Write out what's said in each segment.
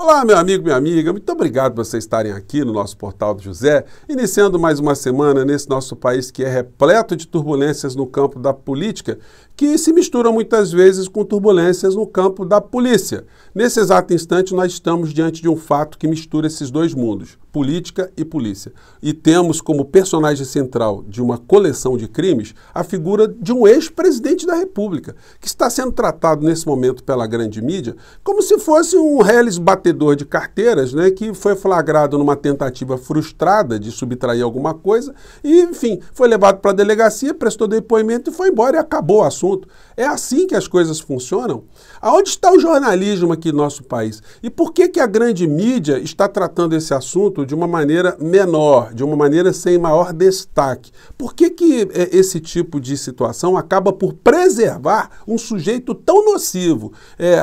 Olá, meu amigo, minha amiga, muito obrigado por vocês estarem aqui no nosso Portal do José, iniciando mais uma semana nesse nosso país que é repleto de turbulências no campo da política, que se misturam muitas vezes com turbulências no campo da polícia. Nesse exato instante, nós estamos diante de um fato que mistura esses dois mundos, política e polícia. E temos como personagem central de uma coleção de crimes a figura de um ex-presidente da República, que está sendo tratado nesse momento pela grande mídia como se fosse um reles batedor de carteiras, né, que foi flagrado numa tentativa frustrada de subtrair alguma coisa e, enfim, foi levado para a delegacia, prestou depoimento e foi embora e acabou o assunto. É assim que as coisas funcionam? Aonde está o jornalismo aqui no nosso país? E por que a grande mídia está tratando esse assunto de uma maneira menor, de uma maneira sem maior destaque? Por que esse tipo de situação acaba por preservar um sujeito tão nocivo,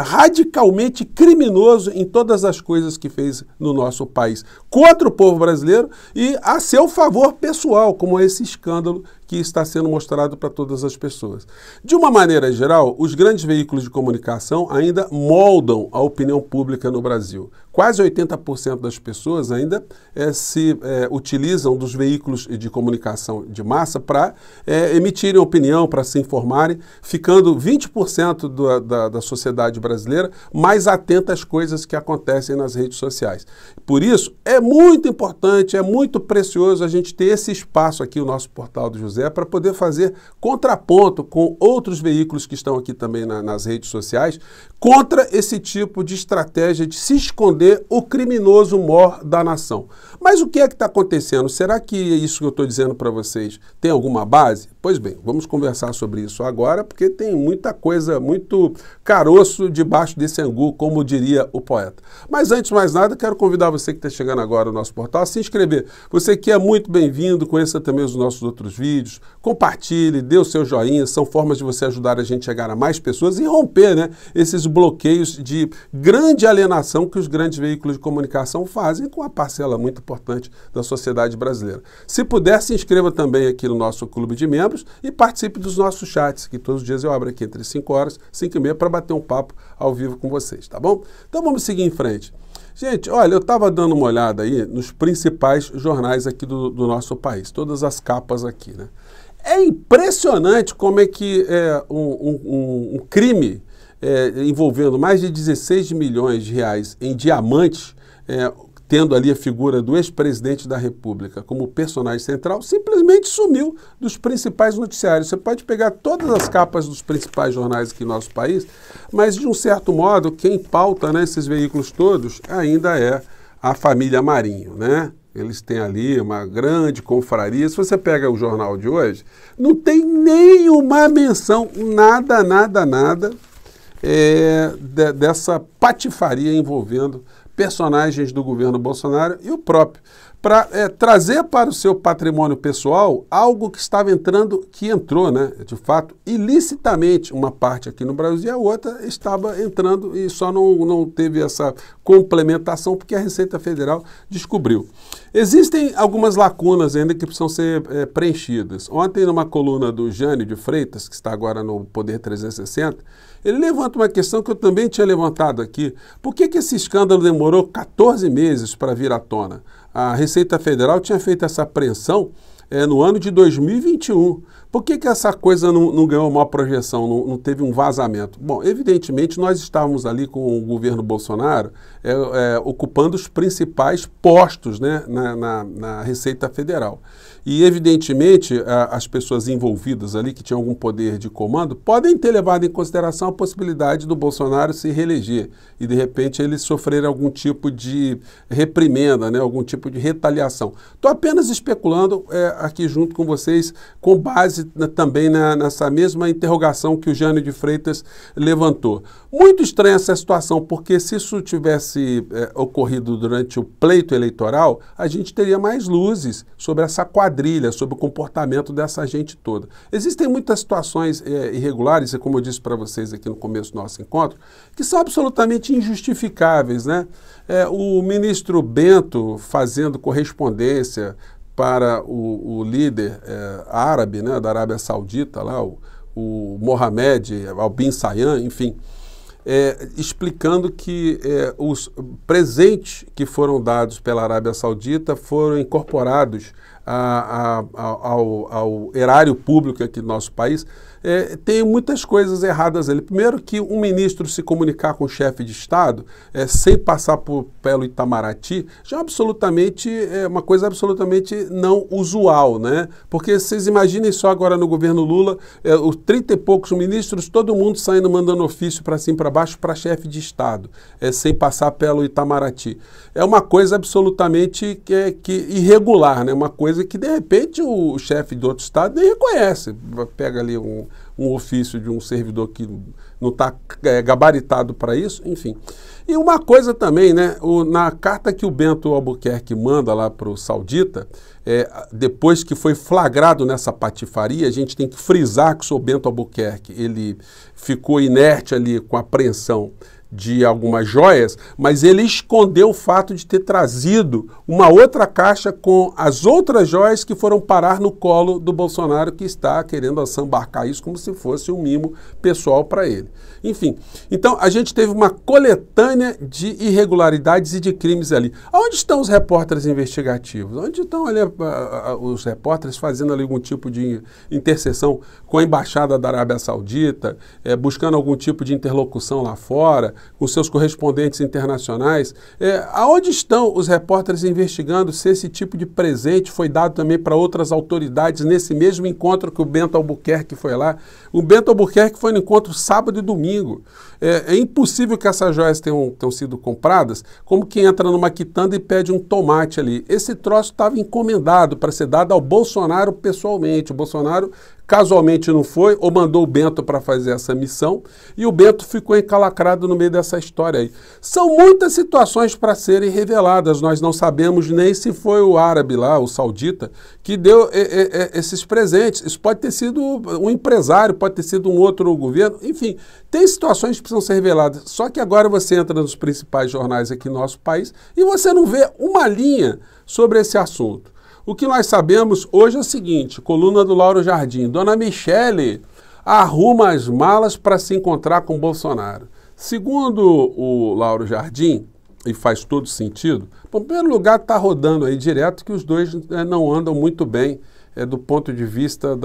radicalmente criminoso em todas as coisas que fez no nosso país, contra o povo brasileiro e a seu favor pessoal, como esse escândalo que está sendo mostrado para todas as pessoas? De uma maneira geral, os grandes veículos de comunicação ainda moldam a opinião pública no Brasil. Quase 80% das pessoas ainda se utilizam dos veículos de comunicação de massa para emitirem opinião, para se informarem, ficando 20% da sociedade brasileira mais atenta às coisas que acontecem nas redes sociais. Por isso, é muito importante, é muito precioso a gente ter esse espaço aqui, o nosso Portal do José, para poder fazer contraponto com outros veículos que estão aqui também nas redes sociais, contra esse tipo de estratégia de se esconder o criminoso mor da nação. Mas o que é que está acontecendo? Será que isso que eu estou dizendo para vocês tem alguma base? Pois bem, vamos conversar sobre isso agora, porque tem muita coisa, muito caroço debaixo desse angu, como diria o poeta. Mas antes de mais nada, quero convidar você que está chegando agora no nosso portal a se inscrever. Você que é muito bem-vindo, conheça também os nossos outros vídeos, compartilhe, dê o seu joinha, são formas de você ajudar a gente a chegar a mais pessoas e romper, né, esses bloqueios de grande alienação que os grandes veículos de comunicação fazem com a parcela muito importante da sociedade brasileira. Se puder, se inscreva também aqui no nosso clube de membros e participe dos nossos chats, que todos os dias eu abro aqui entre 5 horas e 5 e meia para bater um papo ao vivo com vocês, tá bom? Então vamos seguir em frente. Gente, olha, eu estava dando uma olhada aí nos principais jornais aqui do nosso país, todas as capas aqui, né? É impressionante como é que um crime envolvendo mais de 16 milhões de reais em diamantes, tendo ali a figura do ex-presidente da República como personagem central, simplesmente sumiu dos principais noticiários. Você pode pegar todas as capas dos principais jornais aqui no nosso país, mas de um certo modo, quem pauta, né, esses veículos todos ainda é a família Marinho, né? Eles têm ali uma grande confraria. Se você pega o jornal de hoje, não tem nenhuma menção, nada dessa patifaria envolvendo personagens do governo Bolsonaro e o próprio, para trazer para o seu patrimônio pessoal algo que estava entrando, que entrou, né, de fato, ilicitamente, uma parte aqui no Brasil e a outra estava entrando e só não teve essa complementação porque a Receita Federal descobriu. Existem algumas lacunas ainda que precisam ser preenchidas. Ontem, numa coluna do Jânio de Freitas, que está agora no Poder 360, ele levanta uma questão que eu também tinha levantado aqui. Por que esse escândalo demorou 14 meses para vir à tona? A Receita Federal tinha feito essa apreensão no ano de 2021. Por que essa coisa não ganhou uma projeção, não teve um vazamento? Bom, evidentemente nós estávamos ali com o governo Bolsonaro ocupando os principais postos, né, na Receita Federal. E evidentemente as pessoas envolvidas ali, que tinham algum poder de comando, podem ter levado em consideração a possibilidade do Bolsonaro se reeleger e de repente ele sofrer algum tipo de reprimenda, né, algum tipo de retaliação. Estou apenas especulando aqui junto com vocês, com base também nessa mesma interrogação que o Jânio de Freitas levantou. Muito estranha essa situação, porque se isso tivesse ocorrido durante o pleito eleitoral, a gente teria mais luzes sobre essa quadrilha, sobre o comportamento dessa gente toda. Existem muitas situações irregulares, e como eu disse para vocês aqui no começo do nosso encontro, que são absolutamente injustificáveis, né? O ministro Bento fazendo correspondência para o líder árabe, né, da Arábia Saudita, lá, o Mohamed Al Bin Salman, enfim. explicando que os presentes que foram dados pela Arábia Saudita foram incorporados ao erário público aqui do nosso país. Tem muitas coisas erradas ali. Primeiro, que um ministro se comunicar com o chefe de Estado sem passar pelo Itamaraty já é uma coisa absolutamente não usual, né? Porque vocês imaginem só agora no governo Lula, os 30 e poucos ministros, todo mundo saindo mandando ofício para cima e para baixo para chefe de Estado, sem passar pelo Itamaraty. É uma coisa absolutamente irregular, né? Uma coisa que de repente o chefe do outro Estado nem reconhece. Pega ali um ofício de um servidor que não está gabaritado para isso, enfim. E uma coisa também, né, na carta que o Bento Albuquerque manda lá para o saudita, depois que foi flagrado nessa patifaria, a gente tem que frisar que o seu Bento Albuquerque, ele ficou inerte ali com a apreensão de algumas joias, mas ele escondeu o fato de ter trazido uma outra caixa com as outras joias que foram parar no colo do Bolsonaro, que está querendo assambarcar isso como se fosse um mimo pessoal para ele. Enfim, então a gente teve uma coletânea de irregularidades e de crimes ali. Onde estão os repórteres investigativos? Onde estão ali os repórteres fazendo ali algum tipo de interseção com a Embaixada da Arábia Saudita, buscando algum tipo de interlocução lá fora, com seus correspondentes internacionais? Aonde estão os repórteres investigando se esse tipo de presente foi dado também para outras autoridades nesse mesmo encontro que o Bento Albuquerque foi lá? O Bento Albuquerque foi no encontro sábado e domingo. É impossível que essas joias tenham sido compradas como quem entra numa quitanda e pede um tomate ali. Esse troço estava encomendado para ser dado ao Bolsonaro pessoalmente. O Bolsonaro casualmente não foi, ou mandou o Bento para fazer essa missão, e o Bento ficou encalacrado no meio dessa história aí. São muitas situações para serem reveladas, nós não sabemos nem se foi o árabe lá, o saudita, que deu esses presentes. Isso pode ter sido um empresário, pode ter sido um outro governo, enfim, tem situações que precisam ser reveladas. Só que agora você entra nos principais jornais aqui no nosso país e você não vê uma linha sobre esse assunto. O que nós sabemos hoje é o seguinte, coluna do Lauro Jardim, Dona Michele arruma as malas para se encontrar com Bolsonaro. Segundo o Lauro Jardim, e faz todo sentido, bom, em primeiro lugar está rodando aí direto que os dois não andam muito bem do ponto de vista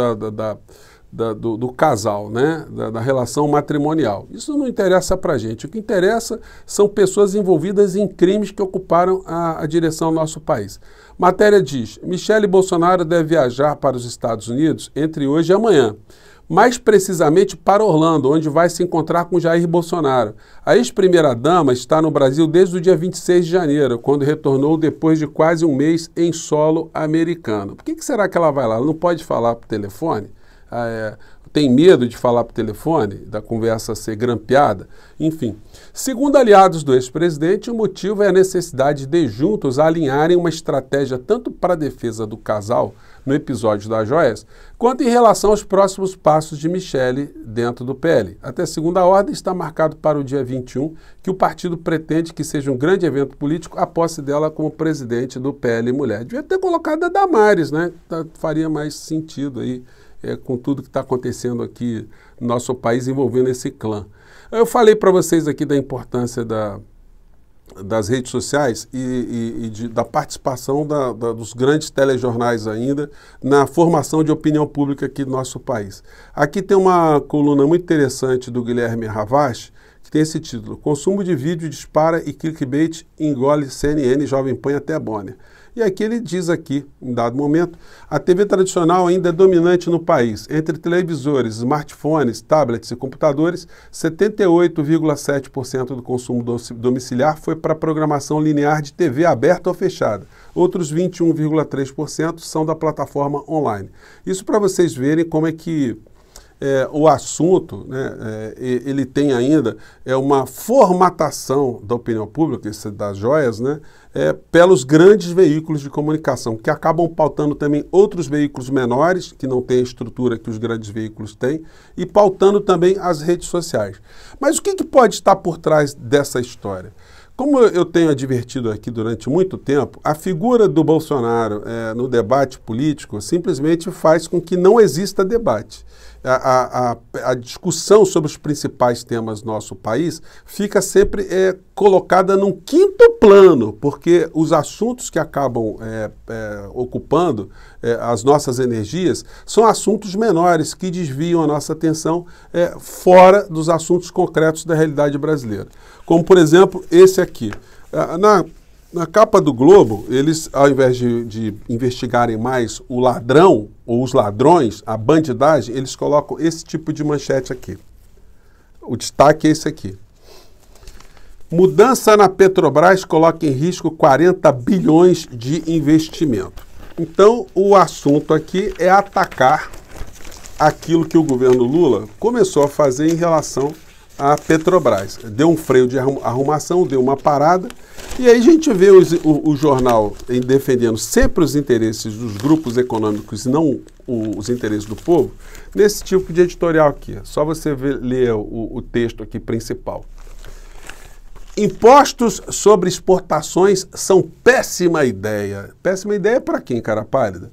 do casal, né? Da relação matrimonial. Isso não interessa para a gente. O que interessa são pessoas envolvidas em crimes que ocuparam a direção do nosso país. Matéria diz, Michele Bolsonaro deve viajar para os Estados Unidos entre hoje e amanhã. Mais precisamente para Orlando, onde vai se encontrar com Jair Bolsonaro. A ex-primeira-dama está no Brasil desde o dia 26 de janeiro, quando retornou depois de quase um mês em solo americano. Por que será que ela vai lá? Ela não pode falar por telefone? Tem medo de falar por telefone, da conversa ser grampeada? Enfim, segundo aliados do ex-presidente, o motivo é a necessidade de juntos alinharem uma estratégia tanto para a defesa do casal, no episódio das joias, quanto em relação aos próximos passos de Michele dentro do PL. Até segunda ordem está marcado para o dia 21, que o partido pretende que seja um grande evento político a posse dela como presidente do PL Mulher. Devia ter colocado a Damares, né? Faria mais sentido aí, com tudo que está acontecendo aqui no nosso país envolvendo esse clã. Eu falei para vocês aqui da importância das redes sociais e da participação dos grandes telejornais ainda na formação de opinião pública aqui do nosso país. Aqui tem uma coluna muito interessante do Guilherme Ravache, que tem esse título, Consumo de vídeo dispara e clickbait engole CNN, Jovem Pan até Bonner. E aqui ele diz aqui, em dado momento, a TV tradicional ainda é dominante no país. Entre televisores, smartphones, tablets e computadores, 78,7% do consumo domiciliar foi para a programação linear de TV aberta ou fechada. Outros 21,3% são da plataforma online. Isso para vocês verem como é que o assunto, né, ele tem ainda uma formatação da opinião pública, das joias, né, pelos grandes veículos de comunicação, que acabam pautando também outros veículos menores, que não têm a estrutura que os grandes veículos têm, e pautando também as redes sociais. Mas o que pode estar por trás dessa história? Como eu tenho advertido aqui durante muito tempo, a figura do Bolsonaro no debate político simplesmente faz com que não exista debate. a discussão sobre os principais temas do nosso país fica sempre colocada num quinto plano, porque os assuntos que acabam ocupando as nossas energias são assuntos menores que desviam a nossa atenção fora dos assuntos concretos da realidade brasileira. Como, por exemplo, esse aqui. Na capa do Globo, eles, ao invés de investigarem mais o ladrão ou os ladrões, a bandidagem, eles colocam esse tipo de manchete aqui. O destaque é esse aqui. Mudança na Petrobras coloca em risco 40 bilhões de investimento. Então, o assunto aqui é atacar aquilo que o governo Lula começou a fazer em relação à Petrobras. Deu um freio de arrumação, deu uma parada, e aí a gente vê o jornal defendendo sempre os interesses dos grupos econômicos e não os interesses do povo, nesse tipo de editorial aqui. Só você ler o texto aqui principal. Impostos sobre exportações são péssima ideia. Péssima ideia para quem, cara pálida?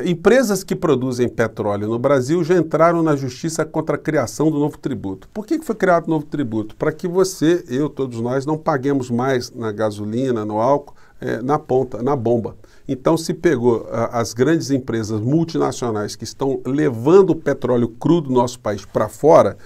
Empresas que produzem petróleo no Brasil já entraram na justiça contra a criação do novo tributo. Por que foi criado o novo tributo? Para que você, eu, todos nós, não paguemos mais na gasolina, no álcool, na ponta, na bomba. Então se pegou as grandes empresas multinacionais que estão levando o petróleo cru do nosso país para fora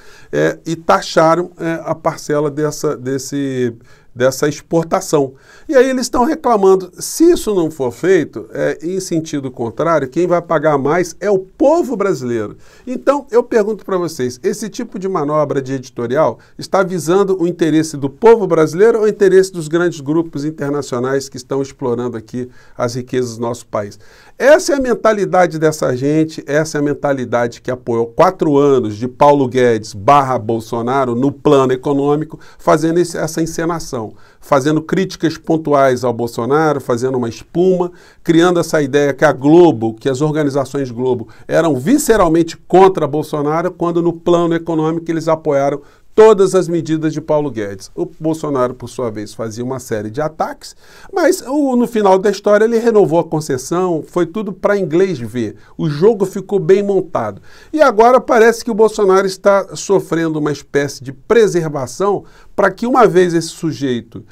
e taxaram a parcela dessa exportação. E aí eles estão reclamando, se isso não for feito, em sentido contrário, quem vai pagar mais é o povo brasileiro. Então, eu pergunto para vocês, esse tipo de manobra de editorial está visando o interesse do povo brasileiro ou o interesse dos grandes grupos internacionais que estão explorando aqui as riquezas do nosso país? Essa é a mentalidade dessa gente, essa é a mentalidade que apoiou 4 anos de Paulo Guedes / Bolsonaro no plano econômico, fazendo essa encenação, fazendo críticas pontuais ao Bolsonaro, fazendo uma espuma, criando essa ideia que a Globo, que as organizações Globo eram visceralmente contra Bolsonaro, quando no plano econômico eles apoiaram todas as medidas de Paulo Guedes. O Bolsonaro, por sua vez, fazia uma série de ataques, mas no final da história ele renovou a concessão, foi tudo para inglês ver. O jogo ficou bem montado. E agora parece que o Bolsonaro está sofrendo uma espécie de preservação para que, uma vez esse sujeito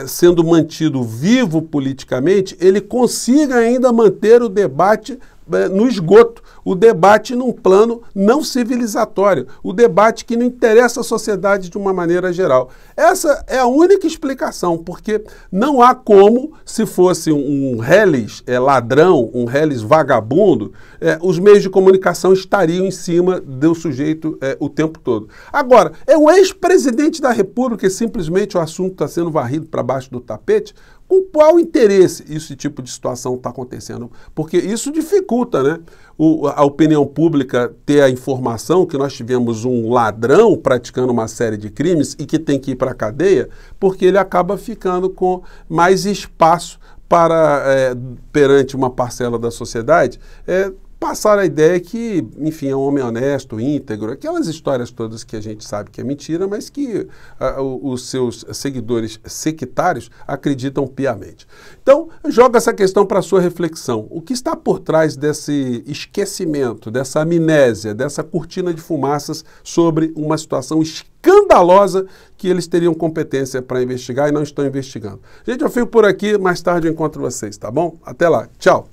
sendo mantido vivo politicamente, ele consiga ainda manter o debate no esgoto, o debate num plano não civilizatório, o debate que não interessa a sociedade de uma maneira geral. Essa é a única explicação, porque não há como, se fosse um reles ladrão, um reles vagabundo, os meios de comunicação estariam em cima do sujeito o tempo todo. Agora, é o ex-presidente da República e simplesmente o assunto está sendo varrido para baixo do tapete? Com qual interesse esse tipo de situação está acontecendo? Porque isso dificulta, né? A opinião pública ter a informação que nós tivemos um ladrão praticando uma série de crimes e que tem que ir para a cadeia, porque ele acaba ficando com mais espaço para, perante uma parcela da sociedade, passar a ideia que, enfim, é um homem honesto, íntegro, aquelas histórias todas que a gente sabe que é mentira, mas que os seus seguidores sectários acreditam piamente. Então, joga essa questão para a sua reflexão. O que está por trás desse esquecimento, dessa amnésia, dessa cortina de fumaças sobre uma situação escandalosa que eles teriam competência para investigar e não estão investigando? Gente, eu fico por aqui, mais tarde eu encontro vocês, tá bom? Até lá, tchau!